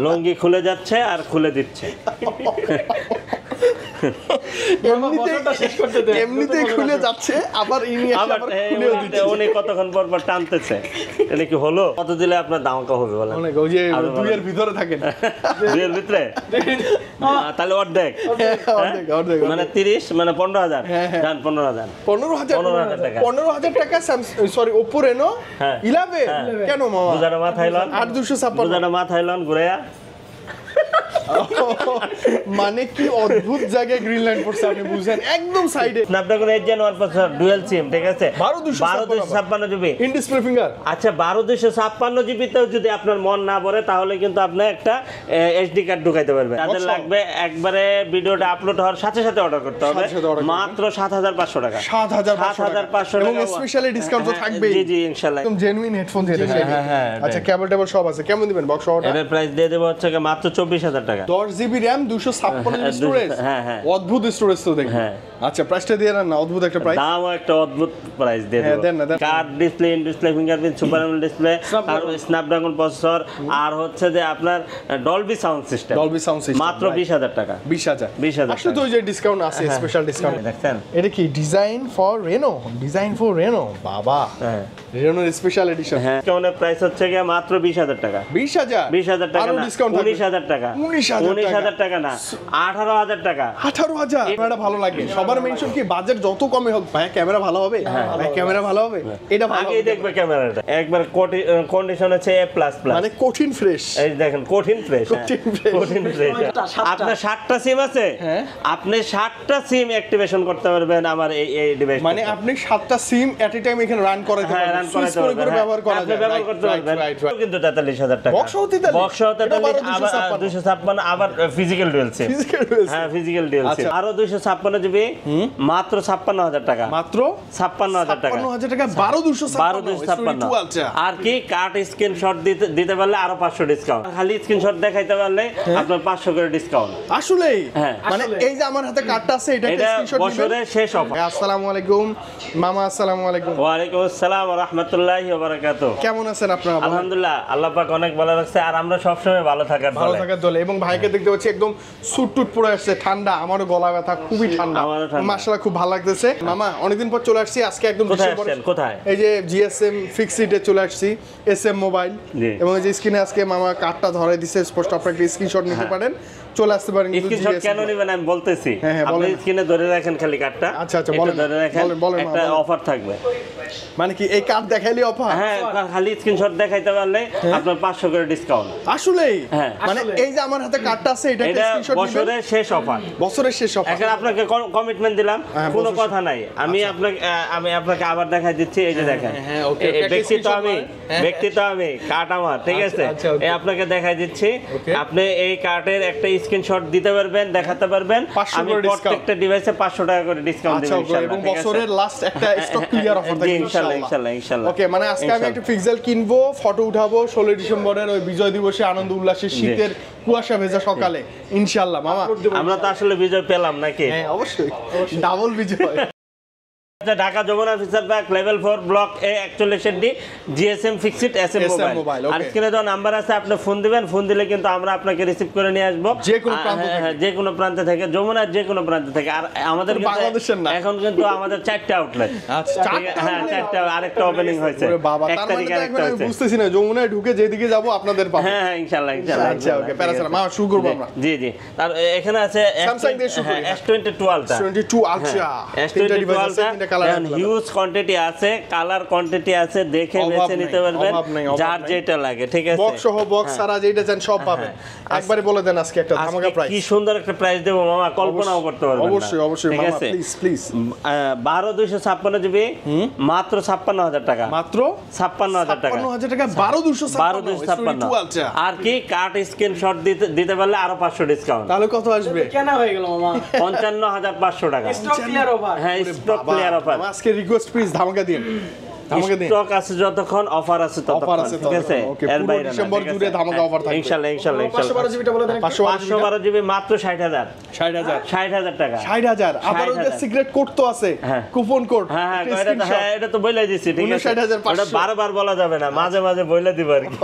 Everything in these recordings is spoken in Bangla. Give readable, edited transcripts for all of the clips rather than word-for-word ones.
লুঙ্গি খুলে যাচ্ছে আর খুলে দিচ্ছে। এমনিতেই খুলে যাচ্ছে আবার উনি কতক্ষণ পর পর টানতেছে, এটা কি হলো? কত দিলে আপনার দামটা হবে বলেন? অনেক, ওই যে 2 এর ভিতরে থাকেন। 2 এর ভিতরে তাহলে অর্ধেক, মানে 30 মানে 15,000 জান 15,000 15,000 টাকা সরি Oppo Reno 11 কেন মামা? বুঝানো মাথায় লন 8256 বুঝানো মাথায় লন ঘুরায়া। মানে কি অদ্ভুত জায়গায় গ্রিন লাইন পড়ছে আপনি বুঝেন, একদম সাইডে। স্ন্যাপড্রাগন 8 Gen 1 ডুয়াল সিম, ঠিক আছে, 12256 জিবি ইন ডিসপ্লে ফিঙ্গার। আচ্ছা 12256 জিবি তেও যদি আপনার মন না ভরে তাহলে কিন্তু আপনি একটা এসডি কার্ড ঢুকাইতে পারবেন। তাদের লাগবে একবারে ভিডিওটা আপলোড হওয়ার সাথে সাথে অর্ডার করতে হবে, মাত্র 7,500 টাকা। 7,500 এবং স্পেশালি ডিসকাউন্ট তো থাকবেই। জি জি ইনশাআল্লাহ, একদম জেনুইন হেডফোন যেটা। হ্যাঁ আচ্ছা কেবল টেবল সব আছে, কেমন দিবেন বক্স অর্ডার? এর প্রাইস দিয়ে দেব হচ্ছে মাত্র 24,000 টাকা। 10 জিবি RAM 256 জিবি স্টোরেজ। হ্যাঁ হ্যাঁ অদ্ভুত স্টোরেজ তো দেখি। আচ্ছা প্রাইসটা দিয়ে না, অদ্ভুত একটা প্রাইস। দামও একটা অদ্ভুত প্রাইস দিয়ে দেব। দেন না। Curve display, in display fingerprint, super amoled display, আর স্ন্যাপড্রাগন প্রসেসর, আর হচ্ছে যে আপনার ডলবি সাউন্ড সিস্টেম। মাত্র 20,000 টাকা। 20,000 আসলে তো ওই যে ডিসকাউন্ট আছে, স্পেশাল ডিসকাউন্ট। দেখছেন এটা কি ডিজাইন ফর রেনো বাবা, রেনোর স্পেশাল এডিশন। হ্যাঁ কেমন প্রাইস হচ্ছে মাত্র 20,000 টাকা। 20,000 টাকা না, ডিসকাউন্ট 19,000 টাকা। 19,000 টাকা না, 18,000 টাকা। 18,000 এটা ভালো লাগে। সবার মেনশন কি বাজেট যত কমে হোক, ভাই ক্যামেরা ভালো হবে, ভাই ক্যামেরা ভালো হবে, এটা ভালো আগে দেখবে ক্যামেরাটা একবার কন্ডিশন আছে A++, মানে কঠিন ফ্রেশ। এই দেখেন কঠিন ফ্রেশ। আপনার 60টা সিম আছে, আপনি 60টা সিম অ্যাক্টিভেশন করতে পারবেন আমার এই ডিভাইস। মানে আপনি 7টা সিম এট এ টাইম এখানে রান করাতে পারবেন, সুইচ করে ব্যবহার করা যায়, ব্যবহার করতে পারবেন। কিন্তু 43,000 টাকা বক্স 43 256 আবার ফিজিক্যাল ডুয়াল সিম। হ্যাঁ ফিজিক্যাল ডুয়াল সিম। আরো 256 জিবি মাত্র 56,000 টাকা। মাত্র 56,000 টাকা। 56,000 টাকা 12,256। আর কি কার্ড স্ক্রিনশট দিতে পারলে আরো 500 ডিসকাউন্ট। খালি স্ক্রিনশট দেখাইতে পারলে আপনার 500 করে ডিসকাউন্ট। আসলেই মানে এই যে আমার হাতে কার্ডটা আছে, এটা স্ক্রিনশট দিবেন। বছরের শেষ অফার। আসসালামু আলাইকুম মামা। আসসালামু আলাইকুম। ওয়া আলাইকুম আসসালাম ওয়া রাহমাতুল্লাহি ওয়া বারাকাতুহু। কেমন আছেন আপনারা? আলহামদুলিল্লাহ, আল্লাহ পাক অনেক ভালো রাখছে, আর আমরা সব সময় ভালো থাকার দলে। এবং ভাইকে দেখতে পাচ্ছি একদম স্যুট টুট পরে আসছে, ঠান্ডা, আমারও গলা ব্যথা, খুবই ঠান্ডা, মাশাআল্লাহ খুব ভালো লাগতেছে। মামা অনেকদিন পর চলে আসছি আজকে একদম কোথায়? এই যে জিএসএম ফিক্সড চলে আসছি, এসএম মোবাইল। এবং এই যে স্ক্রিনে আজকে মামা কার্ডটা ধরে দিছে, স্পষ্ট আপনারা একটা স্ক্রিনশট নিতে পারেন, চলে আসতে পারেন। স্ক্রিনশট কেন নেবেন আমি বলতেছি, আপনি স্ক্রিনে ধরে রাখেন খালি কার্ডটা। আচ্ছা বলেন, ধরে রাখেন, একটা অফার থাকবে। মানে কি এই কার্ড দেখাইলে অফার? হ্যাঁ খালি স্ক্রিনশট দেখাইতে পারলে আপনার 500 করে ডিসকাউন্ট। আসলেই মানে এই যে আমার হাতে কার্ডটা আছে, এটা স্ক্রিনশট দিবেন। বছরের শেষ অফার, বছরের শেষ অফার। এখন আপনাকে কমিটমেন্ট দিলাম, কোনো কথা নাই। আমি আপনাকে আবার দেখাই দিচ্ছি, এই যে দেখেন ব্যক্তি তো আমি কার্ড আমার, ঠিক আছে, এই আপনাকে দেখাই দিচ্ছি। আপনি এই কার্ডের একটা স্ক্রিনশট দিতে পারবেন, দেখাতে পারবেন, আমি প্রত্যেকটা ডিভাইসে 500 টাকা করে ডিসকাউন্ট দেব ইনশাআল্লাহ। এবং বছরের লাস্ট একটা স্টক ক্লিয়ার অফার থাকবে ইনশাআল্লাহ। ওকে, মানে আজকে আমি একটা পিক্সেল কিনবো, ফটো উঠাবো 16 ডিসেম্বরের ওই বিজয় দিবসে, আনন্দ উল্লাসের শীতের কুয়াশা ভেজা সকালে ইনশাআল্লাহ। মামা আমরা তো আসলে বিজয় পেলাম নাকি? হ্যাঁ অবশ্যই, ডাবল বিজয়। Dhaka Jamuna future park level 4 block A 41D GSM fixed SM mobile. আর স্ক্রিনে দেওয়া নাম্বার আছে, আপনি ফোন দিবেন, ফোন দিলে কিন্তু আমরা আপনাকে রিসিভ করে নিয়ে আসবো যে কোনো প্রান্ত থেকে, যমুনার যে কোনো প্রান্ত থেকে। আর আমাদের এখন কিন্তু আমাদের 4টা আউটলেট। হ্যাঁ 4টা, আরেকটা ওপেনিং হয়েছে 1 তারিখে আরেকটা হয়েছে। বুঝতেছি না, যমুনায় ঢুকে যেদিকে যাব আপনাদের পাবো। হ্যাঁ ইনশাআল্লাহ। আচ্ছা ওকে প্যারাসালা মা শুরু করব আমরা। জি আর এখানে আছে S22 Ultra। S22 Ultra S22 Ultra huge quantity আছে, কালার কোয়ান্টিটি আছে, দেখে বেছে নিতে পারবেন যার যেটা লাগে, ঠিক আছে। বক্স সহ বক্স সারা যেটা চান সব পাবেন। একবারে বলে দেন আজকে একটা ধামাকা প্রাইস। কি সুন্দর একটা প্রাইস দেব মামা, কল্পনাও করতে পারবেন না। অবশ্যই মামা প্লিজ 12256 জিবি মাত্র 56000 টাকা। মাত্র 56000 টাকা। 56000 টাকা 12256। আর কি কার্ড স্ক্রিনশট দিতে পারলে আরো 500 ডিসকাউন্ট। তাহলে কত আসবে? কেনা হয়ে গেল মামা 55500 টাকা। Stock clear offer. হ্যাঁ স্টক ক্লিয়ার অফার। আজকে রিকোয়েস্ট প্লিজ ধামাকা দিন। ধামাকা দিন। স্টক আছে যতক্ষণ, অফার আছে ততক্ষণ, ঠিক আছে? ওকে, এর পুরো বাইরে না, ডিসেম্বর ঠিক আছে? জুড়ে ধামাকা অফার থাকবে। ইনশাআল্লাহ ইনশাআল্লাহ ইনশাআল্লাহ। 512 জিবিটা বলে দেন। 512 জিবি মাত্র 60,000 60,000 টাকা। 60,000 আবার ওই যে 60,000 সিক্রেট কোড তো আছে, হ্যাঁ। Coupon code. হ্যাঁ এটা তো বলে দিছি, ঠিক আছে? 59,500 এটা বারবার বলা যাবে না, মাঝে মাঝে বলে দিব আর কি।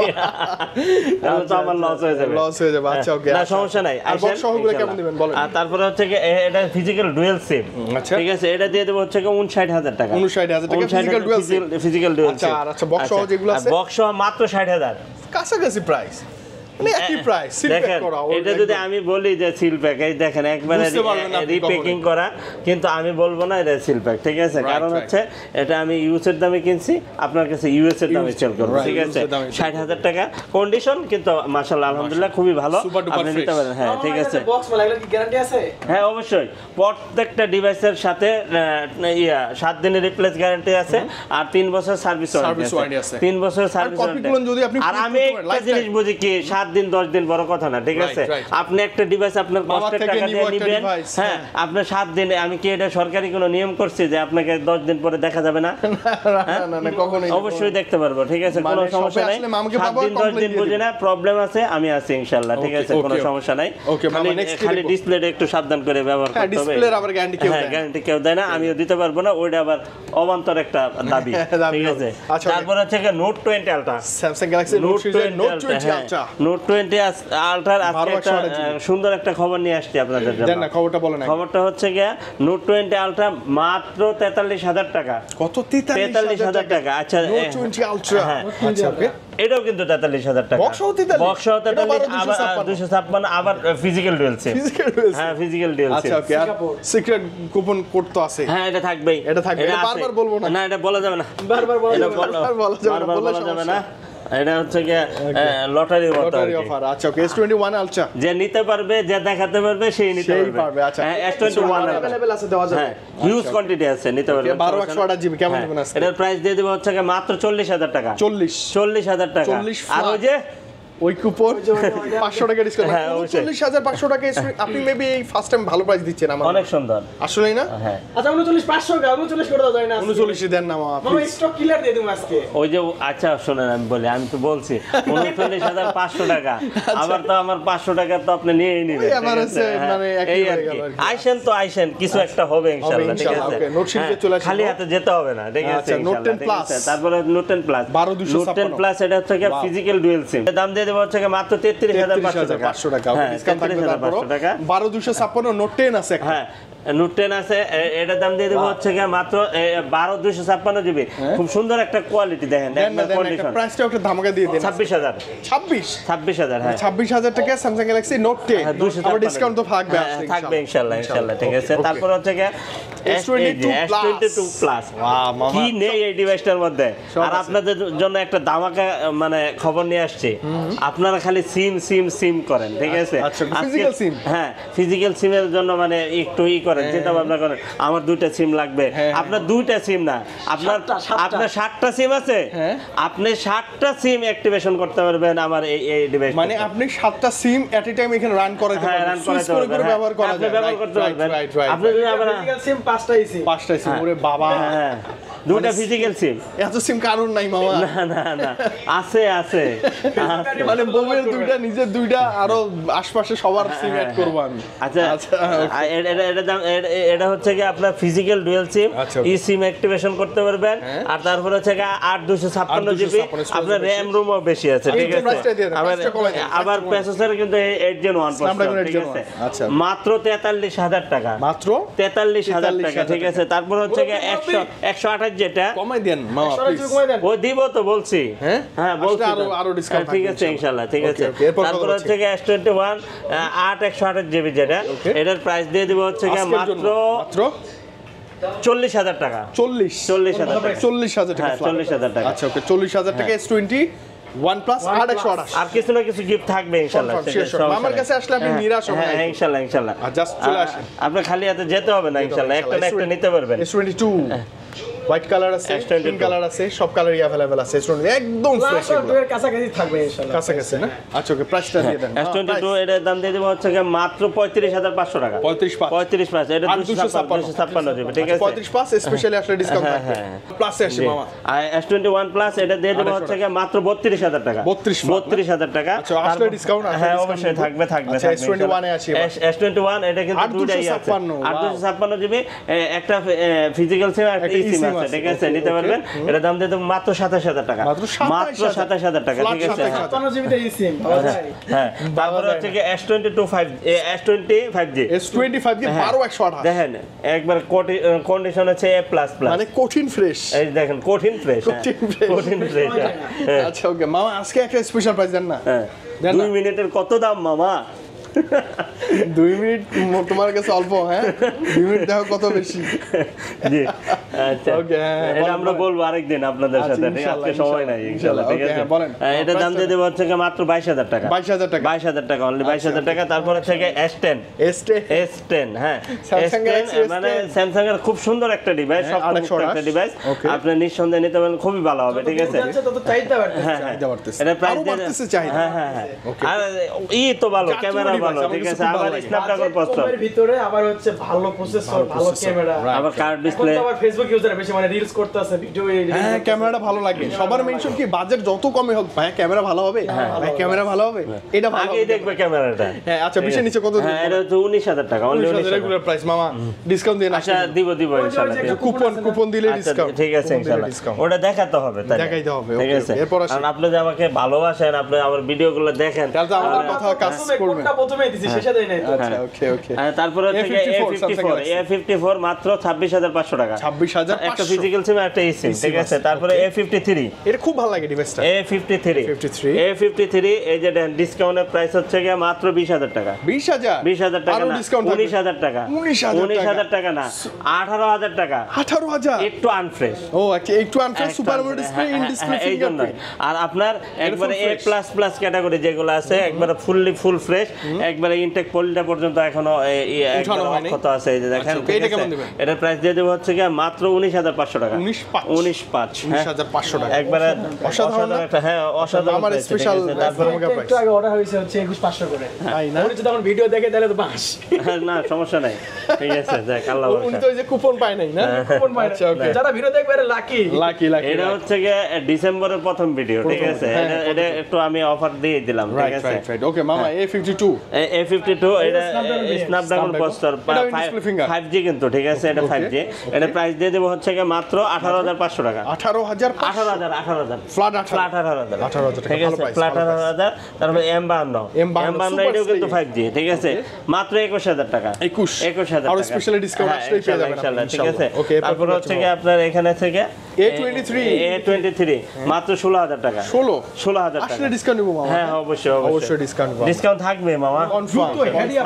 তাহলে তো আমার লস হয়ে যাবে। লস হয়ে যাবে। আচ্ছা ওকে, না সমস্যা নাই। আর বক্স সহগুলো কেমন দিবেন বলেন? আর তারপরে হচ্ছে কি এটা ফিজিক্যাল ডুয়াল সিম, আচ্ছা। ঠিক আছে? এটা দিয়ে দেব হচ্ছে কি 59,000 টাকা। 59,000 টাকা physical dual SIM. Physical dual আচ্ছা, সিম। আর আচ্ছা বক্স সহ যেগুলো আছে বক্স সহ মাত্র 60,000। কাছাকাছি প্রাইস, মানে একই প্রাইস। সিল প্যাক দেখেন করা এটা যদি আমি বলি যে সিল প্যাক, এই দেখেন একবারে বুঝতে পারবেন না আপনি রিপ্যাকিং করা, কিন্তু আমি বলবো না এটা সিল প্যাক, ঠিক আছে? কারণ হচ্ছে এটা আমি ইউএস এর দামে কিনছি, আপনার কাছে ইউএস এর দামে সেল করব, ঠিক আছে? 60,000 টাকা কন্ডিশন, কিন্তু মাশাআল্লাহ আলহামদুলিল্লাহ খুবই ভালো, আপনি নিতে পারেন। হ্যাঁ ঠিক আছে। বক্স মাল এগুলো কি গ্যারান্টি আছে? হ্যাঁ অবশ্যই, প্রত্যেকটা ডিভাইসের সাথে 7 দিনের রিপ্লেস গ্যারান্টি আছে, আর 3 বছর সার্ভিস ওয়ারেন্টি আছে। 3 বছর সার্ভিস ওয়ারেন্টি। আর আমি একটা জিনিস বুঝি কি 7 দিন 10 দিন বড় কথা না, ঠিক আছে? আপনি একটা ডিভাইস আপনার কষ্টের টাকা দিয়ে নেবেন, হ্যাঁ আপনার 7 দিনে, আমি কি এটা সরকারি কোনো নিয়ম করছি যে আপনাকে 10 দিন পরে দেখা যাবে না? না কখনোই অবশ্যই দেখতে পারবো, ঠিক আছে? কোনো সমস্যা নাই। 7 দিন 10 দিন বুঝি না, প্রবলেম আছে, আমি আছি ইনশাআল্লাহ, ঠিক আছে? কোনো সমস্যা নাই। খালি ডিসপ্লেটা একটু সাবধান করে ব্যবহার করতে হবে। ডিসপ্লের আবার গ্যারান্টি কেউ দেয় না। গ্যারান্টি কেউ দেয় না, আমিও দিতে পারবো না, ওইটা আবার অবান্তর একটা দাবি, ঠিক আছে? তারপর হচ্ছে note 20 ultra, Samsung Galaxy note সিরিজের নোট 20 আলট্রা। নোট 20 আলট্রার আজকে একটা সুন্দর একটা খবর নিয়ে আসছি আপনাদের জন্য। দেন না খবরটা বলেন। খবরটা হচ্ছে কি নোট 20 আলট্রা মাত্র 43,000 টাকা। কত? 43,000 টাকা। আচ্ছা নোট 20 আলট্রা। আচ্ছা ওকে, এটাও কিন্তু 43,000 টাকা। বক্স সহ 43, বক্স সহ 43, আবার 256, আবার ফিজিক্যাল ডুয়াল সিম। হ্যাঁ ফিজিক্যাল ডুয়াল সিম। আচ্ছা ওকে, আর সিক্রেট কুপন কোড তো আছে। হ্যাঁ এটা থাকবেই। এটা থাকবে, এটা বারবার বলবো না। না এটা বলা যাবে না, বারবার বলা যাবে না। বারবার বলা যাবে না। এটা হচ্ছে কি লটারি অফার। আচ্ছা ওকে, S21 আলট্রা যে নিতে পারবে, যে দেখাতে পারবে সেই নিতে পারবে। আচ্ছা S21 अवेलेबल আছে, দেওয়া যাবে। হ্যাঁ হিউজ কোয়ান্টিটি আছে, নিতে পারবে। 12 জিবি কেমন দিবেন আজকে? এটার প্রাইস দিয়ে দেব হচ্ছে কি মাত্র 40,000 টাকা। 40,000 টাকা। আর ওই যে ওই কুপন 500 টাকা ডিসকাউন্ট। হ্যাঁ 40,500 টাকা আপনি মেবি এই ফার্স্ট টাইম ভালো প্রাইস দিচ্ছেন আমার। অনেক সুন্দর আসলেই না? হ্যাঁ আচ্ছা 39,500 টাকা 39 করে দাও যায় না? 39 দেন না মামা মামা স্টক ক্লিয়ার দিয়ে দিমু আজকে। ওই যে আচ্ছা শুনেন আমি বলি, আমি তো বলছি 39,500 টাকা, আবার তো আমার 500 টাকা তো আপনি নিয়েই নেবেন, ওই আমার আছে, মানে একই হয়ে গেল আর কি। আইসেন তো আইসেন, কিছু একটা হবে ইনশাআল্লাহ, ঠিক আছে? ওকে, নোট সিরিজে চলে আসি। খালি হাতে যেতে হবে না, ঠিক আছে? আচ্ছা, নোট 10 প্লাস। তারপরে নোট 10 প্লাস, 12,256 প্লাস এটা হচ্ছে কি ফিজিক্যাল ডুয়াল সিম। দাম দিয়ে দেব হচ্ছে কি মাত্র 33,500 টাকা। 500 টাকা ডিসকাউন্ট থাকবে। তারপর 12,256 নোট 10 আছে একটা। হ্যাঁ নোট 10 আছে, এটার দাম দিয়ে দেব হচ্ছে কি মাত্র 12,256 জিবি। খুব সুন্দর একটা কোয়ালিটি, দেখেন কন্ডিশন। প্রাইসটা একটা ধামাকা দিয়ে দেন। 26,000 26,000 হ্যাঁ 26,000 টাকা স্যামসাং গ্যালাক্সি নোট 10। আবার ডিসকাউন্ট তো থাকবে থাকবে ইনশাআল্লাহ, ঠিক আছে? তারপর হচ্ছে কি S22 প্লাস। কি নেই এই ডিভাইসটার মধ্যে? আর আপনাদের জন্য একটা ধামাকা মানে খবর নিয়ে আসছে, আপনারা খালি সিম করেন, ঠিক আছে? ফিজিক্যাল সিম। হ্যাঁ ফিজিক্যাল সিমের জন্য মানে একটু করেন, চিন্তা ভাবনা করেন আমার 2টা সিম লাগবে। আপনার 2টা সিম না, আপনার 7টা সিম আছে, আপনি 7টা সিম অ্যাক্টিভেশন করতে পারবেন আমার এই ডিভাইস। মানে আপনি 7টা সিম এট এ টাইম এখানে রান করাতে পারবেন, রান করাতে পারবেন, ব্যবহার করা যায়, ব্যবহার করতে পারবেন। আপনি যদি আবার ফিজিক্যাল সিম 5টাই সিম। 5টা সিম, ওরে বাবা। হ্যাঁ 2টা ফিজিক্যাল সিম। এত সিম কারণ নাই মামা। না আছে মানে বউয়ের 2টা, নিজের 2টা, আরো আশপাশে সবার সিম অ্যাড করব আমি। আচ্ছা এটা হচ্ছে কি আপনার ফিজিক্যাল ডুয়াল সিম, ই সিম অ্যাক্টিভেশন করতে পারবেন। আর তারপর হচ্ছে কি 8,256 জিবি, আপনার র‍্যাম রুমও বেশি আছে, ঠিক আছে? আবার প্রসেসর কিন্তু 8 Gen 1 ঠিক আছে? আচ্ছা মাত্র 43,000 টাকা। মাত্র 43,000 টাকা, ঠিক আছে? তারপর হচ্ছে কি 128 যেটা কমাই দেন মামা প্লিজ। ও দিব তো বলছি, হ্যাঁ বলছি আরো ডিসকাউন্ট ঠিক আছে ইনশাআল্lah, ঠিক আছে? তারপর হচ্ছে কি S21 128 জিবি যেটা, এটার প্রাইস দিয়ে দিব হচ্ছে কি মাত্র 40,000 টাকা। 40,000 টাকা। 40,000 টাকা। 40,000 টাকা। আচ্ছা ওকে, 40,000 টাকা S21 প্লাস 828। আর কিছু না কিছু গিফট থাকবে ইনশাআল্লাহ। আমার কাছে আসলে আপনি নিরাশ হবেন না। হ্যাঁ ইনশাআল্লাহ। জাস্ট চলে আসেন, আপনি খালি হাতে যেতে হবে না ইনশাআল্লাহ, একটা নিতে পারবেন। S22 হোয়াইট কালার আছে, পিঙ্ক কালার আছে, সব কালারই अवेलेबल আছে S22 একদম ফ্রেশ লাস্ট এর কাছাকাছি থাকবে ইনশাআল্লাহ। কাছাকাছি না? আচ্ছা ওকে, প্রাইসটা দিয়ে দেন। S22 এর দাম দিয়ে দেব হচ্ছে গিয়ে মাত্র 35,500 টাকা। 35 এটা 256 জিবি, ঠিক আছে? 35 স্পেশালি আসলে ডিসকাউন্ট থাকবে। প্লাসে আসে মামা। আর S21 প্লাস এটা দিয়ে দেব হচ্ছে গিয়ে মাত্র 32,000 টাকা। 32,000 টাকা। আচ্ছা আসলে ডিসকাউন্ট আছে? হ্যাঁ অবশ্যই থাকবে। আচ্ছা S21 এ আসি। S21 এটা কিন্তু দুটাই আছে। 856 জিবি, একটা ফিজিক্যাল সিম আর একটা সিম আছে, ঠিক আছে? নিতে পারবেন। এটা দাম দিয়ে দেব মাত্র 27,000 টাকা। মাত্র 27,000 টাকা, ঠিক আছে? 57 জিবিতে এই সিম পাওয়া যায়। হ্যাঁ, তারপর হচ্ছে কি S25G S25 12128 দেখেন একবার কন্ডিশন আছে A++, মানে কঠিন ফ্রেশ। এই দেখেন কঠিন ফ্রেশ, কঠিন ফ্রেশ। আচ্ছা ওকে মামা, আজকে একটা স্পেশাল প্রাইস দেন না? হ্যাঁ, 2 মিনিটের কত দাম মামা? 2 মিনিট তোমার কাছে অল্প, হ্যাঁ 2 মিনিট দেখো কত বেশি। জি আচ্ছা ওকে, এটা আমরা বলবো আরেকদিন আপনাদের সাথে, ঠিক আছে? আজকে সময় নাই ইনশাআল্লাহ, ঠিক আছে? এটা দাম দিয়ে দেব হচ্ছে মাত্র 22,000 টাকা। 22,000 টাকা, অনলি 22,000 টাকা। তারপর হচ্ছে S10, হ্যাঁ S10 মানে স্যামসাং এর খুব সুন্দর একটা ডিভাইস, একটা ডিভাইস। আপনি নিঃসন্দেহে নিতে পারেন, খুবই ভালো হবে, ঠিক আছে? তত চাইতে পারতেছে। এটা প্রাইস হ্যাঁ আর তো ভালো, ক্যামেরা ভালো, ঠিক আছে? আবার স্ন্যাপড্রাগন প্রসেসর এর ভিতরে আবার হচ্ছে ভালো প্রসেসর, ভালো ক্যামেরা, আবার কার্ড ডিসপ্লে। আবার ফেসবুক ইউজার বেশি মানে রিলস করতেছে, ভিডিও হ্যাঁ ক্যামেরাটা ভালো লাগে। সবার মেনশন কি বাজেট যত কমে হোক, ভাই ক্যামেরা ভালো হবে, ভাই ক্যামেরা ভালো হবে, এটা ভালো আগেই দেখবে ক্যামেরাটা। হ্যাঁ আচ্ছা, বিশের নিচে কত? হ্যাঁ এটা হচ্ছে 19,000 টাকা, অনলি 19,000 রেগুলার প্রাইস। মামা ডিসকাউন্ট দিন। আচ্ছা দিব ইনশাআল্লাহ। কুপন দিলে ডিসকাউন্ট, ঠিক আছে ইনশাআল্লাহ। ওটা দেখাতে হবে, তাই দেখাইতে হবে, ঠিক আছে? এরপর আসি। কারণ আপনি যে আমাকে ভালোবাসেন, আপনি আমার ভিডিওগুলো দেখেন, তাহলে তো আমাদের কথা কাজ করবে। কোনটা প্রথমে দিছি শেষে দেই নাই তো। আচ্ছা ওকে ওকে। তারপরে হচ্ছে A54 মাত্র 26,500 টাকা। 26,500 একটা ফিজিক্যাল সিম একটা সিম, ঠিক আছে? তারপরে A53, এটা খুব ভালো লাগে ডিভাইসটা। A53 এই যে ডিসকাউন্টের প্রাইস হচ্ছে গিয়ে মাত্র 20,000 টাকা। 20,000 টাকা আরো না, ডিসকাউন্ট 19,000 টাকা। 19,000 টাকা না, 18,000 টাকা। 18,000 একটু আনফ্রেশ। ও আচ্ছা, একটু আনফ্রেশ super amoled display, in display এই জন্যই। আর আপনার একবারে A++ ক্যাটাগরি যেগুলো আছে, একবারে ফুল ফ্রেশ, একবারে ইনটেক পলিটা পর্যন্ত এখনো অক্ষত আছে, এই যে দেখেন। এটা কেমন দিবেন? এটার প্রাইস দিয়ে দেব হচ্ছে কি মাত্র 19,500 টাকা। 19,500 টাকা, একবারে অসাধারণ একটা, হ্যাঁ অসাধারণ। আমার স্পেশাল তারপর একটু আগে অর্ডার হয়েছে হচ্ছে 2,500 করে। তাই না? উনি যদি আমার ভিডিও দেখে তাহলে তো বাস। না সমস্যা নাই, ঠিক আছে? যাক আল্লাহ উনি ভরসা। তো ওই যে কুপন পায় নাই না? কোন মাইরা? আচ্ছা, okay. যারা ভিডিও দেখবে এরা লাকি। এটা হচ্ছে গিয়ে ডিসেম্বরের প্রথম ভিডিও, ঠিক আছে? এটা একটু আমি অফার দিয়ে দিলাম, ঠিক আছে? রাইট ওকে মামা। A52 এটা স্ন্যাপড্রাগন প্রসেসর 5G কিন্তু, ঠিক আছে? এটা 5G। এটা প্রাইস দিয়ে দেব হচ্ছে গিয়ে মাত্র 18,500 টাকা। 18,000 ফ্ল্যাট 18,000 ঠিক আছে? ফ্ল্যাট 18,000। তারপরে M52 এটাও কিন্তু 5G, ঠিক আছে? মাত্র 21,000 টাকা। 21,000 আর টাকা। স্পেশালি ডিসকাউন্ট আসলেই পেয়ে যাবেন ইনশাআল্লাহ, ঠিক আছে? ওকে তারপর হচ্ছে কি আপনার এখানে থেকে A23 মাত্র 16,000 টাকা। 16,000 টাকা আসলে ডিসকাউন্ট দিব মামা। হ্যাঁ অবশ্যই ডিসকাউন্ট ডিসকাউন্ট থাকবে মামা। কনফার্ম।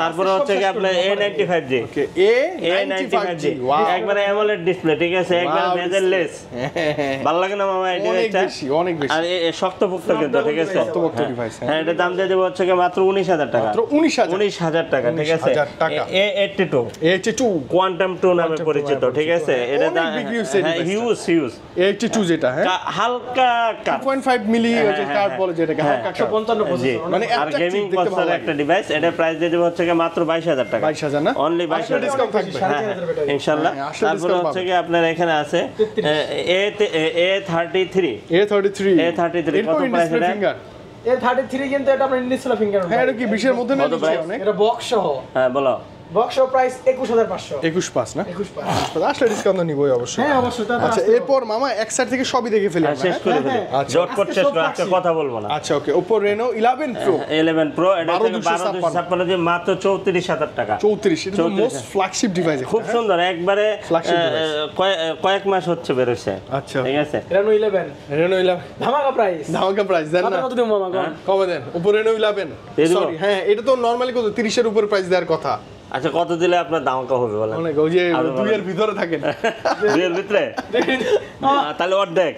তারপর হচ্ছে কি আপনার A95G। ওকে A95G একবারে অ্যামোলেড ডিসপ্লে, ঠিক আছে? একবারে মেজারলেস। ভালো লাগে না মামা এই ডিভাইসটা? অনেক বেশি। আর শক্তপোক্ত কিন্তু, ঠিক আছে? শক্তপোক্ত ডিভাইস। হ্যাঁ এটা দাম দিয়ে দেব হচ্ছে কি মাত্র 19,000 টাকা। মাত্র 19,000 টাকা, ঠিক আছে? 19,000 টাকা। A82 কোয়ান্টাম 2 নামে পরিচিত, ঠিক আছে? এটা অনেক big use এই device টা। হিউজ A82 যেটা, হ্যাঁ হালকা কাট 2.5 মিলি ওই যে কার্ড বলে যেটাকে, হালকা কাট। 55 জি। প্রসেসর। মানে আর attractive, গেমিং দেখতে ভালো প্রসেসর লাগে। একটা ডিভাইস। এটা প্রাইস দিয়ে দেব হচ্ছে কি মাত্র 22,000 টাকা। 22,000 না? অনলি আসলে 22,000 ডিসকাউন্ট থাকবে। ইনশাআল্লাহ। হ্যাঁ, আসলে তারপর discount হচ্ছে কি আপনার এখানে আছে A33 A33 কত প্রাইস এটা? ফিঙ্গার। এর 33 কিন্তু এটা আপনার ইন্ডিসেল ফিঙ্গার। হ্যাঁ এটা কি 20 এর মধ্যে না? কত price? অনেক এটা বক্স সহ। হ্যাঁ বলো। Box price 21,500। 21.5 না? 21,500। আসলে ডিসকাউন্ট নিবই অবশ্যই। হ্যাঁ অবশ্যই। আচ্ছা এরপর মামা এক সাইড থেকে সবই দেখে ফেলি আমরা, শেষ হ্যাঁ? করে ফেলি। হ্যাঁ। জটপট শেষ করে আজকে কথা বলবো না। আচ্ছা ওকে, Oppo Reno 11 Pro 11 Pro এটা থেকে 12,256 12,256 মাত্র 34,000 টাকা। 34 এটা তো মোস্ট ফ্ল্যাগশিপ ডিভাইস। খুব সুন্দর, একবারে Flagship device। কয়েক মাস হচ্ছে বেরোছে, আচ্ছা ঠিক আছে? Reno 11 Reno 11 ধামাকা প্রাইস। ধামাকা প্রাইস দেন না? কত দিন মামা কোন? কবে দেন? Oppo Reno 11 দিয়ে দিব? সরি, হ্যাঁ এটা তো নরমালি কত 30 এর উপর প্রাইস দেওয়ার কথা। আচ্ছা কত দিলে আপনার দাম কম হবে বলেন? অনেক, ওই যে আরো 2 এর ভিতরে থাকেন। 2 এর ভিতরে তাহলে অর্ধেক,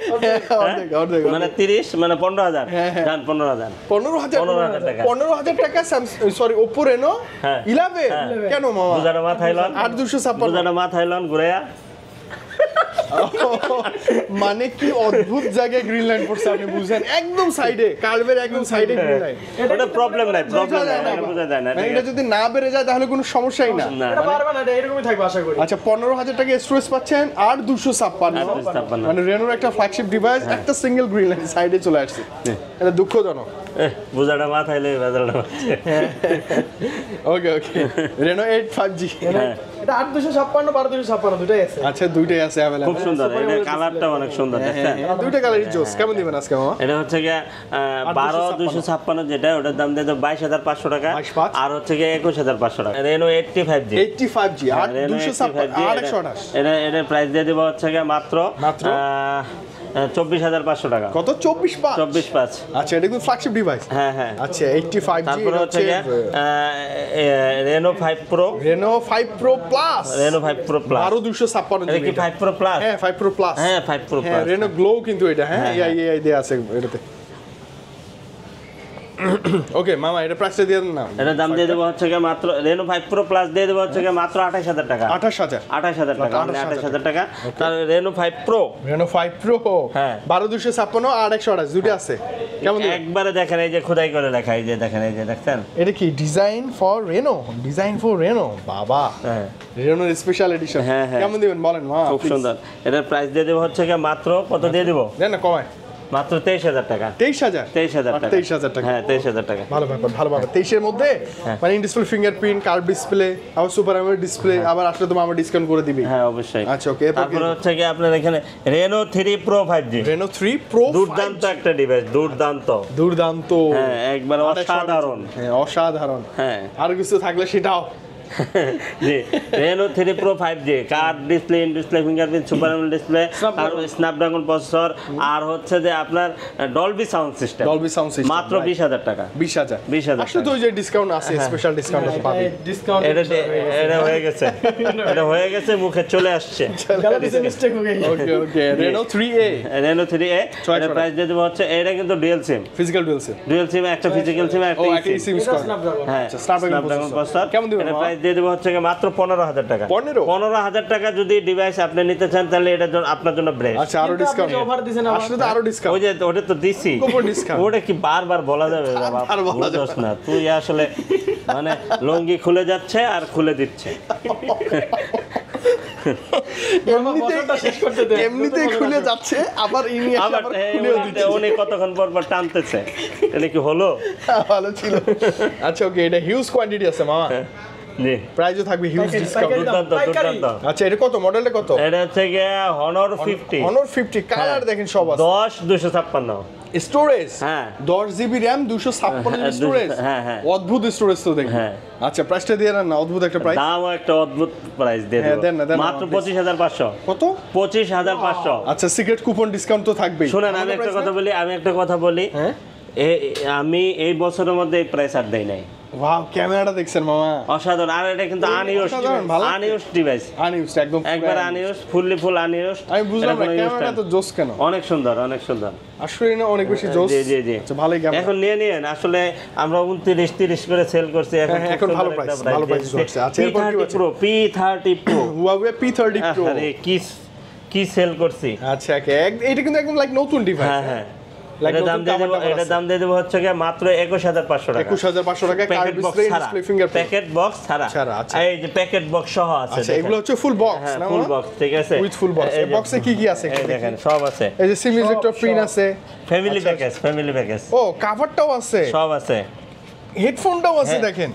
অর্ধেক মানে 30 মানে 15,000 হ্যাঁ, হ্যাঁ। জান 15,000 15,000 টাকা। 15,000 টাকা সরি Oppo Reno হ্যাঁ। 11 কেন মামা? বুঝানো মাথায় লন, 8,256 বুঝানো মাথায় লন ঘুরাইয়া মানে কি অদ্ভুত জায়গায় গ্রিন লাইন পড়ছে আপনি বুঝেন, একদম সাইডে, কার্ভের একদম সাইডে গ্রিন লাইন। এটা প্রবলেম নাই, প্রবলেম নাই, এটা বোঝা যায় না। মানে এটা যদি না বেড়ে যায় তাহলে কোনো সমস্যাই না। এটা পারবে না, এটা এরকমই থাকবে আশা করি। আচ্ছা 15,000 টাকা স্টোরেজ পাচ্ছেন আর 256, মানে রেনোর একটা ফ্ল্যাগশিপ ডিভাইস, একটা সিঙ্গেল গ্রিন লাইন সাইডে চলে আসছে, এটা দুঃখজনক। বুঝাটা মাথায় লই বাজারটা। ওকে ওকে, রেনো 8 5G, এটা 8256 1256 দুটাই আছে। আচ্ছা দুইটাই আছে अवेलेबल। খুব সুন্দর, এটা কালারটা অনেক সুন্দর দেখছেন। দুইটা কালারই জোস। কেমন দিবেন আজকে মামা? এটা হচ্ছে কি 12256 যেটা, ওটার দাম দিয়ে 22500 টাকা, 22,500 আর হচ্ছে কি 21500 টাকা। রেনো 85G, 85G আর 256 আর 128, এটা প্রাইস দিয়ে দিব হচ্ছে কি মাত্র 24500 টাকা। কত? 24,500। 24,500। আচ্ছা এটা কিন্তু ফ্ল্যাগশিপ ডিভাইস। হ্যাঁ হ্যাঁ। আচ্ছা 85G, তারপরে হচ্ছে কি Reno 5 pro, Reno 5 pro plus, Reno 5 pro plus 12256 এটা কি 5 প্রো প্লাস? হ্যাঁ 5 প্রো প্লাস, হ্যাঁ 5 প্রো হ্যাঁ প্লাস। রেনো গ্লো কিন্তু এটা, হ্যাঁ এই দেয়া আছে এটাতে। ওকে মামা এটা প্রাইসটা দিয়ে দেন না। এটা দাম দিয়ে দেবো হচ্ছে কি মাত্র রেনো 5 প্রো প্লাস দিয়ে দেবো হচ্ছে কি মাত্র 28000 টাকা। 28000 28000 টাকা, 28000 টাকা। তার রেনো 5 প্রো, রেনো 5 প্রো, হ্যাঁ 12256 আর 128 দুটো আছে। কেমন দিবেন? একবারে দেখেন, এই যে খোদাই করে লেখা, এই যে দেখেন, এই যে দেখছেন, এটা কি design for Reno, design for Reno, বাবা হ্যাঁ রেনোর স্পেশাল এডিশন। হ্যাঁ, হ্যাঁ। কেমন দিবেন বলেন মা? খুব সুন্দর। এটার প্রাইস দিয়ে দেবো হচ্ছে কি মাত্র কত দিয়ে দেবো? দেন না কমায়, মাত্র 23000 টাকা। 23000 23000 টাকা। 23000 টাকা, হ্যাঁ 23000 টাকা। ভালো ব্যাপার, ভালো ব্যাপার। 23 এর মধ্যে মানে in display fingerprint, curve display, আবার সুপার অ্যামোলেড ডিসপ্লে, আবার আসলে তো আমরা ডিসকাউন্ট করে দিবি। হ্যাঁ অবশ্যই। আচ্ছা ওকে, তারপরে হচ্ছে কি আপনার এখানে Reno 3 pro 5G, Reno 3 pro, দুর্দান্ত একটা ডিভাইস, দুর্দান্ত। দুর্দান্ত, হ্যাঁ একবার অসাধারণ। হ্যাঁ অসাধারণ। হ্যাঁ আর কিছু থাকলে সেটাও। জি Reno 3 pro 5G, curve display, in display fingerprint, super amoled display, আর স্ন্যাপড্রাগন প্রসেসর, আর হচ্ছে যে আপনার Dolby sound system, Dolby sound system, মাত্র 20000 টাকা। 20000 20000 আসলে তো ওই যে ডিসকাউন্ট আছে, স্পেশাল ডিসকাউন্ট আছে পাবি। ডিসকাউন্ট এটা হয়ে গেছে, এটা হয়ে গেছে, মুখে চলে আসছে। গ্যালারিতে মিস্টেক হয়ে গেছে। ওকে ওকে, রেনো 3A, রেনো 3A এর প্রাইস দিয়ে দেবো হচ্ছে, এটা কিন্তু dual SIM, physical dual SIM, dual SIM, একটা ফিজিক্যাল সিম, একটা একটা সিম। সিম স্কোয়ার। হ্যাঁ স্ন্যাপড্রাগন প্রসেসর। কেমন দিবেন? এর প্রাইস দিয়ে দেবো হচ্ছে মাত্র 15000 টাকা। 15,000 টাকা যদি ডিভাইস আপনি নিতে চান তাহলে এটার জন্য আপনার জন্য বেস্ট। আচ্ছা আরো ডিসকাউন্ট অফার দিবেন আসলে তো আরো ওই ডিসকাউন্ট, যে ওটা তো দিছি, কোপন ডিসকাউন্ট। ওটা কি বারবার বলা যাবে? আর বলা যাবে বুঝছ না তুই আসলে, মানে লঙ্গি খুলে যাচ্ছে আর খুলে দিচ্ছে। এমনিতেই খুলে যাচ্ছে, আবার ইনি এসে আবার আবার খুলেও দিচ্ছে। উনি কতক্ষণ পর পর টানতেছে, এটা কি হলো? ভালো ছিল। আচ্ছা ওকে, এটা হিউজ কোয়ান্টিটি আছে মামা, জি প্রাইসও থাকবে হিউজ ডিসকাউন্ট। দুর্দান্ত দুর্দান্ত। আচ্ছা এটা কত, মডেলটা কত? এটা হচ্ছে গিয়ে Honor 50, Honor 50, কালার দেখেন সব আছে। 10256। স্টোরেজ হ্যাঁ 10 GB RAM, 256 স্টোরেজ। হ্যাঁ, হ্যাঁ। অদ্ভুত স্টোরেজ তো দেখেন। হ্যাঁ। আচ্ছা প্রাইসটা দিয়ে না, অদ্ভুত একটা প্রাইস। দামও একটা অদ্ভুত প্রাইস দিয়ে হ্যাঁ, দেব, দেন না, দেন না, মাত্র please। 25500। কত? 25500। আচ্ছা সিক্রেট কুপন ডিসকাউন্ট তো থাকবেই। শুনেন আমি একটা কথা বলি, হ্যাঁ আমি এই বছরের মধ্যে এই প্রাইস আর দেই নাই। ওয়াও, ক্যামেরাটা দেখছেন মামা, অসাধারণ। আর এটা কিন্তু অসাধারণ, ভালো লাগছে। আনইউজড ডিভাইস, আনইউজড একদম একবার আনইউজড, ফুল আনইউজড। আমি বুঝলাম না ক্যামেরাটা তো জোস কেন? অনেক সুন্দর, অনেক সুন্দর। আসলে না অনেক বেশি জোস। জি জি জি। আচ্ছা ভালোই ক্যামেরা। এখন নিয়ে আসলে আমরা 29-30 করে সেল করছি, এখন ভালো প্রাইস, ভালো প্রাইস চলছে। আচ্ছা এরপর কি আছে? P30 Pro, Huawei P30 Pro। আরে কি সেল করছি। আচ্ছা এটা কিন্তু একদম লাইক নতুন ডিভাইস। হ্যাঁ হ্যাঁ। এটা দাম দিয়ে দেবো হচ্ছে গিয়ে মাত্র 21500 টাকা। 21500 টাকা, curve display, display fingerprint. Packet box ছাড়া। আচ্ছা। এই যে প্যাকেট বক্স সহ আছে। আচ্ছা এগুলো হচ্ছে ফুল বক্স না? ফুল বক্স, ঠিক আছে। With full box. এই বক্সে কি আছে? এই দেখেন সব আছে। এই যে সিম ইজেক্টর পিন আছে, ফ্যামিলি প্যাকেজ। ও কভারটাও আছে, সব আছে। হেডফোনটাও আছে দেখেন,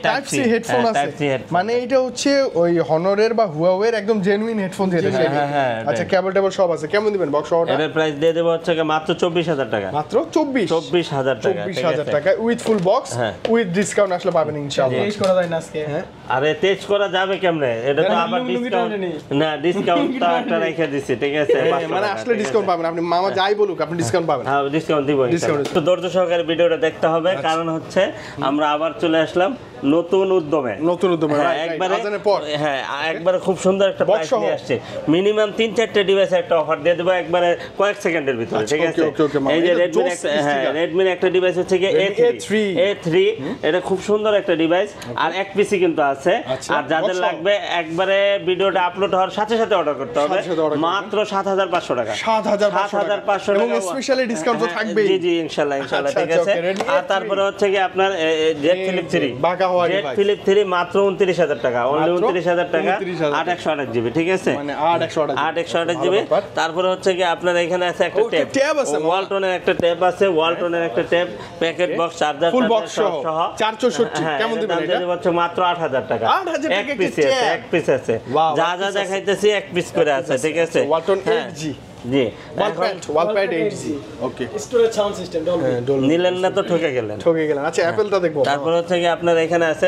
টাইপ সি হেডফোন আছে। মানে এটা হচ্ছে ওই হনরের বা হুয়াওয়ের একদম জেনুইন হেডফোন যেটা সেটা। আচ্ছা কেবল টেবল সব আছে। কেমন দিবেন বক্স সহটা? এর প্রাইস দিয়ে দেব হচ্ছে মাত্র 24000 টাকা। মাত্র 24000 টাকা। 24000 টাকা with full box, with discount আসলে পাবেন ইনশাআল্লাহ। তেজ করা যায় না আজকে। আরে তেজ করা যাবে কেমনে? এটা তো আবার ডিসকাউন্ট না, ডিসকাউন্টটা একটা রেখে দিছি, ঠিক আছে। মানে আসলে ডিসকাউন্ট পাবেন, আপনি মামা যাই বলুক আপনি ডিসকাউন্ট পাবেন। হ্যাঁ ডিসকাউন্ট দিব। তো ধৈর্য সহকারে ভিডিওটা দেখতে হবে, কারণ হচ্ছে আমরা আবার চলে আসলাম নতুন উদ্যমে হ্যাঁ, একবারে খুব সুন্দর একটা প্রাইস নিয়ে আসছে। মিনিমাম 3-4টা ডিভাইসে একটা অফার দিয়ে দেবো একবারে কয়েক সেকেন্ডের ভিতরে, ঠিক আছে? এই যে রেডমির একটা ডিভাইস হচ্ছে কি A3, এটা খুব সুন্দর একটা ডিভাইস, আর এক পিসি কিন্তু আছে। আর যাদের লাগবে একবারে ভিডিওটা আপলোড হওয়ার সাথে সাথে অর্ডার করতে হবে, মাত্র 7,500 টাকা। 7,500 এবং স্পেশালি ডিসকাউন্ট তো থাকবে। জি জি, ইনশাআল্লাহ ঠিক আছে। আর তারপরে হচ্ছে কি আপনার জেড ফিলিপ 3 জেড ফিলিপ 3 মাত্র 29,000 টাকা, অনলি 29,000 টাকা, 8/128 জিবি, ঠিক আছে? মানে 8/128 জিবি। তারপরে হচ্ছে কি আপনার এখানে আছে একটা ট্যাব আছে, ওয়ালটনের একটা ট্যাব আছে, ওয়ালটনের একটা tab, packet box, charger, full box সহ 464। কেমন দিবেন এটা? হচ্ছে মাত্র 8,000 টাকা। 8,000 টাকা এক পিস আছে, যা যা দেখাইতেছি এক পিস করে আছে, ঠিক আছে? ওয়ালটন 8G জি, ওয়ালপ্যাড 8G। ওকে, স্টোরেজ সাউন্ড সিস্টেম নিলেন না তো ঠকে গেলেন। আচ্ছা অ্যাপলটা দেখবো। তারপর হচ্ছে কি আপনার এখানে আছে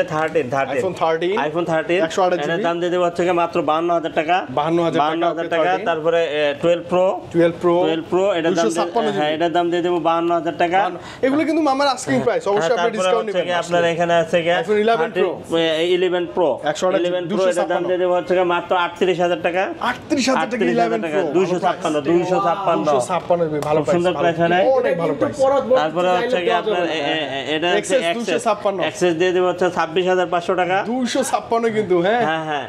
আইফোন 13 এর দাম দিয়ে দেব হচ্ছে কি মাত্র 52,000 টাকা। 52,000 টাকা। তারপরে 12 প্রো এটার দাম এটার দাম দিয়ে দেব 52,000 টাকা। এগুলো কিন্তু মামার আস্কিং প্রাইস, অবশ্যই আপনি ডিসকাউন্ট নেবেন। আপনার এখানে আছে কি আইফোন 11 Pro এটার দাম দিয়ে দেব হচ্ছে কি মাত্র 38,000 টাকা। 38,000 টাকা 11 Pro 256 ভালো প্রাইস, সুন্দর প্রাইস হয় না? অনেক ভালো প্রাইস। তারপরে হচ্ছে কি আপনার এটা হচ্ছে এক্সেস দিয়ে দেব হচ্ছে 26,500 টাকা। 256 কিন্তু। হ্যাঁ হ্যাঁ,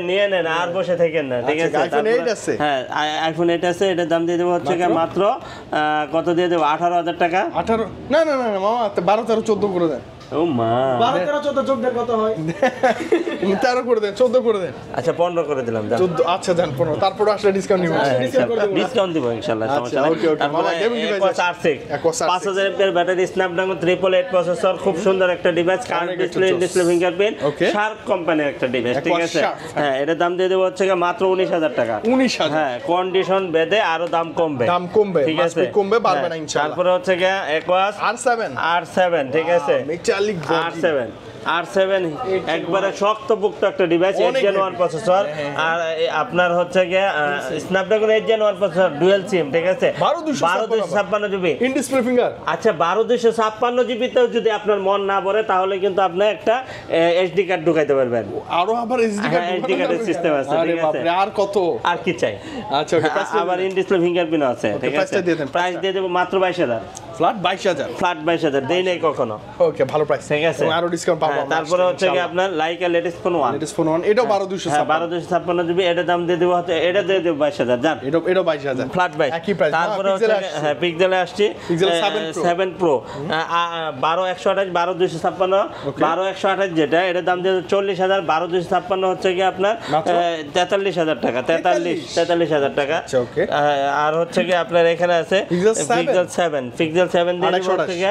নিয়ে নেন আর বসে থাকেন না, ঠিক আছে? আইফোন 8 আছে। হ্যাঁ, আইফোন 8 আছে, এটার দাম দিয়ে দেব হচ্ছে কি মাত্র কত দিয়ে দেব? 18,000 টাকা। 18 না মামা 12 13 14 করে দেন। ও মা, 12 13 14 যোগ দেন কত হয়? 13 করে দেন, 14 করে দেন। আচ্ছা 15 করে দিলাম। 14 আচ্ছা দেন 15, তারপর আসলে ডিসকাউন্ট নিব। ডিসকাউন্ট দিব ইনশাআল্লাহ, সমস্যা নাই। ওকে মামা গেমিং ডিভাইস আছে। 5000 এর ব্যাটারি, স্ন্যাপড্রাগন 888 প্রসেসর, খুব সুন্দর একটা device, curve display fingerprint, sharp কোম্পানির একটা ডিভাইস, ঠিক আছে? হ্যাঁ, এটার দাম দিয়ে দেব হচ্ছে কি মাত্র 19,000 টাকা। 19,000। হ্যাঁ, কন্ডিশন বেদে আরো দাম কমবে, ঠিক আছে? কমবে, বাড়বে না ইনশাআল্লাহ। তারপরে হচ্ছে কি Aquos R7, ঠিক আছে? মেটালিক R7 একবারে শক্তপোক্ত একটা ডিভাইস, 8 Gen 1 প্রসেসর, আর আপনার হচ্ছে কি Snapdragon 8 Gen 1 processor, dual SIM, ঠিক আছে? 12,256 জিবি ইন ডিসপ্লে ফিঙ্গার। আচ্ছা 12,256 জিবিতেও যদি আপনার মন না ভরে, তাহলে কিন্তু আপনি একটা এসডি কার্ড ঢুকাইতে পারবেন। আরো আবার এসডি কার্ডের সিস্টেম আছে, ঠিক আছে? আর কত, আর কি চাই? আচ্ছা ওকে, আবার ইন ডিসপ্লে ফিঙ্গারপ্রিন্ট আছে, ঠিক আছে? প্রাইস দিয়ে দেব মাত্র 22,000। ফ্ল্যাট 22,000 দেই নাই কখনো। ওকে, ভালো প্রাইস, ঠিক আছে? আরো ডিসকাউন্ট পাবো। তারপরে হচ্ছে কি আপনার লাইকা লেটেস্ট ফোন 1, এটাও 12,256 জিবি, এটা দাম দিয়ে দেব হচ্ছে, এটা দিয়ে দেব 22,000। জান, এটাও 22,000 ফ্ল্যাট 22। একই প্রাইস। তারপরে হচ্ছে হ্যাঁ, পিক্সেলে আসছে পিক্সেল 7 Pro 12,128 12,256 12,128 যেটা, এটার দাম দিয়ে 40,000। 12,256 হচ্ছে কি আপনার 43,000 টাকা। 43,000 টাকা। আচ্ছা ওকে। আর হচ্ছে কি আপনার এখানে আছে পিক্সেল 7 দিয়ে দেব হচ্ছে কি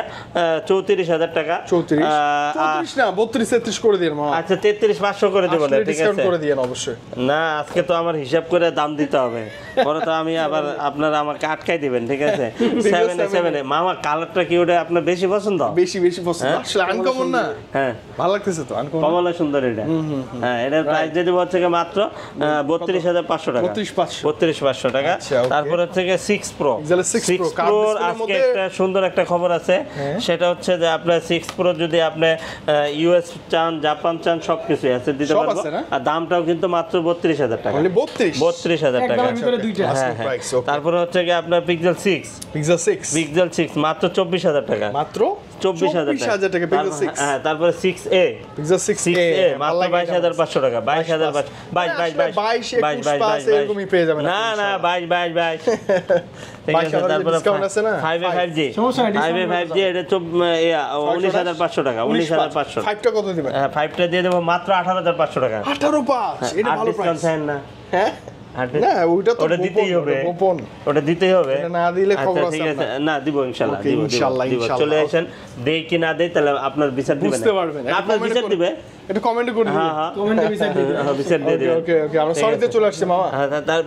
34,000 টাকা। 34 না 32-33 করে দিন মামা। আচ্ছা 33,500 করে দেব না, ঠিক আছে? ডিসকাউন্ট করে দিন অবশ্যই। না, আজকে তো আমার হিসাব করে দাম দিতে হবে, পরে তো আমি আবার আপনারা আমাকে আটকাই দিবেন, ঠিক আছে? 7 মামা কালারটা কি ওটা আপনার বেশি পছন্দ? বেশি পছন্দ, আসলে আনকমন না? হ্যাঁ, ভালো লাগতেছে তো, আনকমন কমলা সুন্দর এটা। হ্যাঁ, এটার প্রাইস দিয়ে দেব হচ্ছে কি মাত্র 32,500 টাকা। 32,500 টাকা। তারপর হচ্ছে কি 6 Pro আজকে একটা সুন্দর একটা খবর আছে, সেটা হচ্ছে যে আপনার 6 Pro যদি আপনি ইউএস চান, জাপান চান, সবকিছু আছে, দিতে পারবো। আর দামটাও কিন্তু মাত্র 32,000 টাকা। 32,000 টাকা। হ্যাঁ, তারপরে হচ্ছে কি আপনার পিক্সেল 6 মাত্র 24,000 টাকা। মাত্র 24,000 টাকা পিক্সেল 6। হ্যাঁ, তারপরে 6A মাত্র 22,500 টাকা। 22,000 এরকমই পেয়ে যাবেন। না 22 ঠিক আছে। তারপরে 5G এটা 19,500 টাকা। 19,500। 5টা কত দিবেন? হ্যাঁ, 5টা দিয়ে দেব মাত্র 18,500 টাকা। 18,500 এটা ভালো প্রাইস। না হ্যাঁ না, ওইটা তো দিতেই হবে, ওটা দিতেই হবে। এটা না দিলে খবর আছে। ঠিক আছে, না দিব ইনশাআল্লাহ, দিব। ইনশাআল্লাহ চলে আসেন, দেই কি না দেই তাহলে আপনার বিচার দিবেন, বুঝতে পারবেন। আপনার বিচার দিবে, এটা কমেন্ট করে দিবেন। হ্যাঁ, কমেন্টে বিচার দিবেন। বিচার দিয়ে দিবেন। ওকে আমরা সরিতে চলে আসছে মামা। হ্যাঁ, তার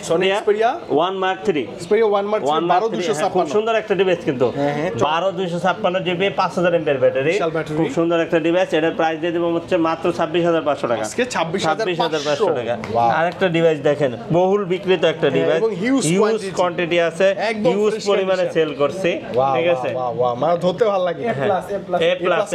Xperia 1 Mark 3 12,256 খুব সুন্দর একটা ডিভাইস কিন্তু। 12,256 জিবি 5,000 এমএএইচ ব্যাটারি, খুব সুন্দর একটা ডিভাইস। এটার প্রাইস দিয়ে দেব হচ্ছে মাত্র 26,500 টাকা। আজকে 26,500 টাকা। আরেকটা ডিভাইস দেখেন, বহুল বিক্রিত একটা ডিভাইস, এবং হিউজ কোয়ান্টিটি আছে, হিউজ পরিমাণে সেল করছে, ঠিক আছে। ওয়াও মানে ধরতে ভালো লাগে। A প্লাস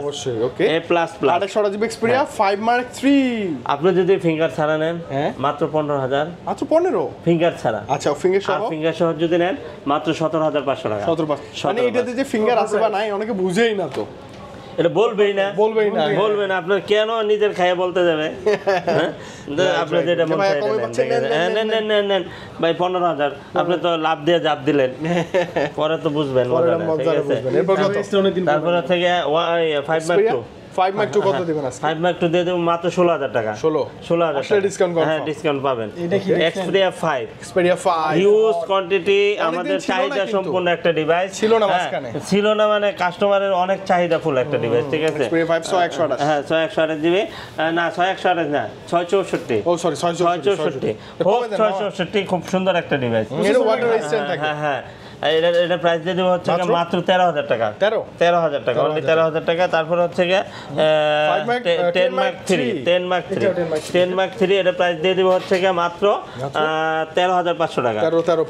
অবশ্যই। ওকে, A plus plus 28 GB Xperia 5 Mark 3। আপনি যদি ফিঙ্গার ছাড়া নেন মাত্র 15,000, মাত্র 15 ফিঙ্গার ছাড়া। আচ্ছা, ফিঙ্গার সহ? ফিঙ্গার সহ যদি নেন মাত্র 17,500 টাকা। 17,500 মানে এটাতে যে ফিঙ্গার আছে বা নাই অনেকে বুঝেই না, তো এটা বলবেই না, বলবে না। আপনার কেন নিজের খাইয়ে বলতে যাবে? আপনি যেটা মন চায় নেন ভাই 15,000, আপনি তো লাভ দিয়ে জাপ দিলেন, পরে তো বুঝবেন। তারপরে থেকে 5 Mark 2 5 Mark 2 কত দিবেন আজকে? 5 Mark 2 দিয়ে দেব মাত্র 16,000 টাকা। 16,000 আসলে ডিসকাউন্ট কনফার্ম? হ্যাঁ, ডিসকাউন্ট পাবেন। Xperia 5 5 হিউজ কোয়ান্টিটি, আমাদের চাহিদা সম্পূর্ণ একটা ডিভাইস ছিল না মাঝখানে, ছিল না মানে কাস্টমারের অনেক চাহিদা ফুল একটা ডিভাইস, ঠিক আছে। Xperia 5 128 হ্যাঁ 128 জিবি না 128 না 664, ও সরি 664 664 খুব সুন্দর একটা ডিভাইস। এর ওয়াটার রেজিস্ট্যান্ট থাকে। হ্যাঁ এটা প্রাইস দিয়ে দেবো হচ্ছে মাত্র 13,000 টাকা। 13,000 টাকা, অনলি 13,000 টাকা। তারপর হচ্ছে গিয়ে 10 Mark 3 এটা প্রাইস দিয়ে দেবো হচ্ছে গিয়ে মাত্র 13,500 টাকা।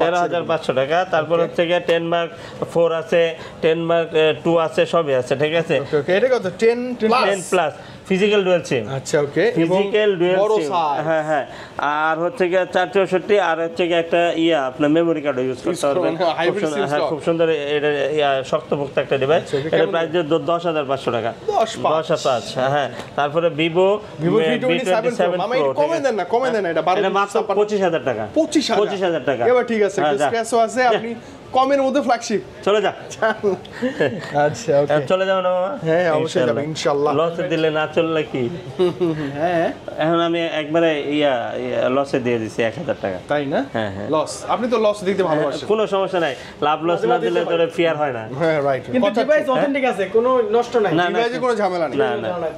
13,500 টাকা। তারপর হচ্ছে গিয়ে 10 Mark 4 আছে, 10 Mark 2 আছে, সবই আছে, ঠিক আছে। ওকে, এটা কত? 10 প্লাস ফিজিক্যাল ডুয়াল সিম। আচ্ছা, ওকে, ফিজিক্যাল ডুয়াল সিম। হ্যাঁ আর হচ্ছে গিয়ে 464 আর হচ্ছে গিয়ে একটা আপনার মেমরি কার্ড ইউজ করতে পারবেন। খুব সুন্দর, এটা শক্তপোক্ত একটা ডিভাইস। এটা প্রাইস 10,500 টাকা। 10,500। হ্যাঁ তারপরে ভিভো V27 মামা এটা কমে দেন না, এটা 12 এটা মাত্র 25,000 টাকা। 25,000 টাকা। এবার ঠিক আছে, স্ক্র্যাচও আছে, আপনি কমের মধ্যে ফ্ল্যাগশিপ চলে যা। আচ্ছা, ওকে, চলে যাও না মামা? হ্যাঁ অবশ্যই যাব ইনশাআল্লাহ। লসে দিলে না চললে কি? হ্যাঁ, এখন আমি একবারে লসে দিয়ে দিছি 1,000 টাকা। তাই না? হ্যাঁ লস, আপনি তো লস দিতে ভালোবাসেন। কোনো সমস্যা নাই, লাভ লস না দিলে তোরে ফিয়ার হয় না। হ্যাঁ রাইট, কিন্তু ডিভাইস অথেন্টিক আছে, কোনো নষ্ট নাই, ডিভাইসে কোনো ঝামেলা নেই। না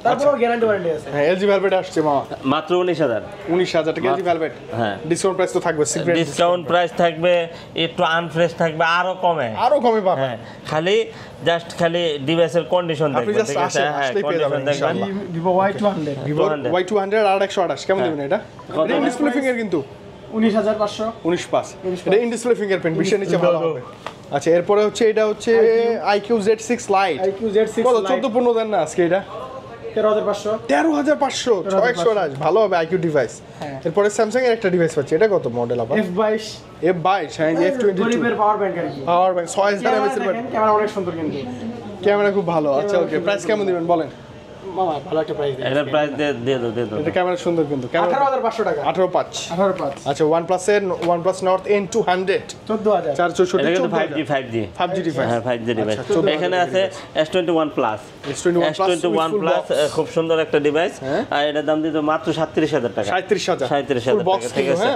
তারপরেও গ্যারান্টি ওয়ারেন্টি আছে। হ্যাঁ, LG Velvet আসছে মামা, মাত্র 19,000 টাকা LG Velvet। হ্যাঁ, ডিসকাউন্ট প্রাইস তো থাকবে, সিক্রেট ডিসকাউন্ট প্রাইস থাকবে, একটু আনফ্রেশ থাকবে, আরো কমে পাবেন। হ্যাঁ, খালি ডিভাইসের কন্ডিশন দেখবেন, ঠিক আছে। হ্যাঁ, কন্ডিশন দেখবেন। Vivo Y200 আর 128 কেমন দিবেন এটা? এটা ইন ডিসপ্লে ফিঙ্গার কিন্তু 19,500 19 এটা ইন ডিসপ্লে ফিঙ্গারপ্রিন্ট, বিশ্বের নিচে ভালো হবে। আচ্ছা, এরপরে হচ্ছে এটা হচ্ছে IQ Z6 Lite। কত 14-15 দেন না আজকে? এটা 13,500 628 ভালো হবে IQ ডিভাইস। এরপরে স্যামসাং এর একটা ডিভাইস পাচ্ছি, এটা কত মডেল আবার? F22 হ্যাঁ, F22 গরিবের পাওয়ার ব্যাংক আর কি। পাওয়ার ব্যাংক 6000 mAh এর ব্যাটারি, ক্যামেরা অনেক সুন্দর, কিন্তু ক্যামেরা খুব ভালো। আচ্ছা, ওকে, প্রাইস কেমন দিবেন বলেন মামা? ভালো একটা প্রাইস দিন। এটা প্রাইস দিয়ে দাও। এটা ক্যামেরা সুন্দর, কিন্তু ক্যামেরা 18,500 টাকা। 18,500। আচ্ছা, OnePlus Nord N200 14,000 464 এটা কিন্তু 5G ডিভাইস। হ্যাঁ 5G ডিভাইস। এখানে আছে S21 Plus খুব সুন্দর একটা ডিভাইস, আর এটার দাম দিতে মাত্র 37,000 টাকা। 37,000 টাকা, ঠিক আছে।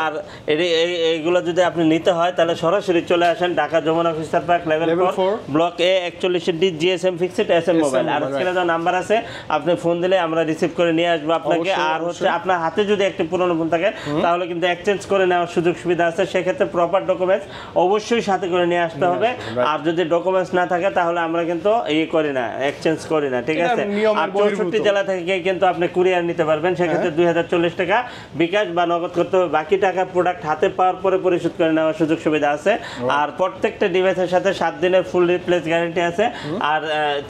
আর এইগুলো যদি আপনি নিতে হয় তাহলে সরাসরি চলে আসেন ঢাকা যমুনা অফিসার park level 4 block A 41D GSM fixed SM mobile. আর স্ক্রিনে যে নাম্বার আছে, আপনি ফোন দিলে আমরা রিসিভ করে নিয়ে আসবো আপনাকে। আর হচ্ছে আপনার হাতে যদি একটি পুরনো ফোন থাকে তাহলে কিন্তু এক্সচেঞ্জ করে নেওয়ার সুযোগ সুবিধা আছে। সেক্ষেত্রে প্রপার ডকুমেন্টস অবশ্যই সাথে করে নিয়ে আসতে হবে। আর যদি ডকুমেন্টস না থাকে তাহলে আমরা কিন্তু করি না, এক্সচেঞ্জ করি না, ঠিক আছে। আর 64 জেলা থেকে কিন্তু আপনি কুরিয়ার নিতে পারবেন। সেক্ষেত্রে 2,040 টাকা বিকাশ বা নগদ করতে হবে। বাকি টাকা প্রোডাক্ট হাতে পাওয়ার পরে পরিশোধ করে নেওয়ার সুযোগ সুবিধা আছে। আর প্রত্যেকটা ডিভাইসের সাথে 7 দিনের ফুল রিপ্লেস গ্যারান্টি আছে, আর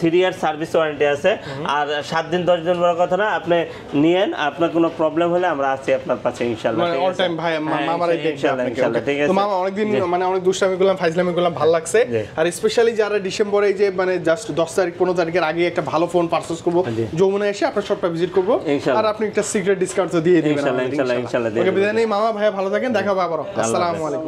3 ইয়ার সার্ভিস ওয়ারেন্টি আছে। আর 7 দিন 10 দিন বড় কথা না, আপনি নিয়েন, আপনার কোনো প্রবলেম হলে আমরা আছি আপনার পাশে ইনশাআল্লাহ। মানে অল টাইম ভাই মামারাই দেখবে আপনাকে, ঠিক আছে। তো মামা অনেকদিন মানে অনেক দুষ্টামি করলাম, ফাইজলামি করলাম, ভালো লাগছে। আর স্পেশালি যারা ডিসেম্বরে এই যে মানে জাস্ট 10 তারিখ 15 তারিখের আগে একটা ভালো ফোন পারচেজ করব, যমুনা এসে আপনার শপটা ভিজিট করব, আর আপনি একটা সিক্রেট ডিসকাউন্ট তো দিয়ে দিবেন ইনশাআল্লাহ। ওকে, বিদায় নেই মামা, ভাই ভালো থাকেন, দেখা হবে আবার। আসসালামু আলাইকুম।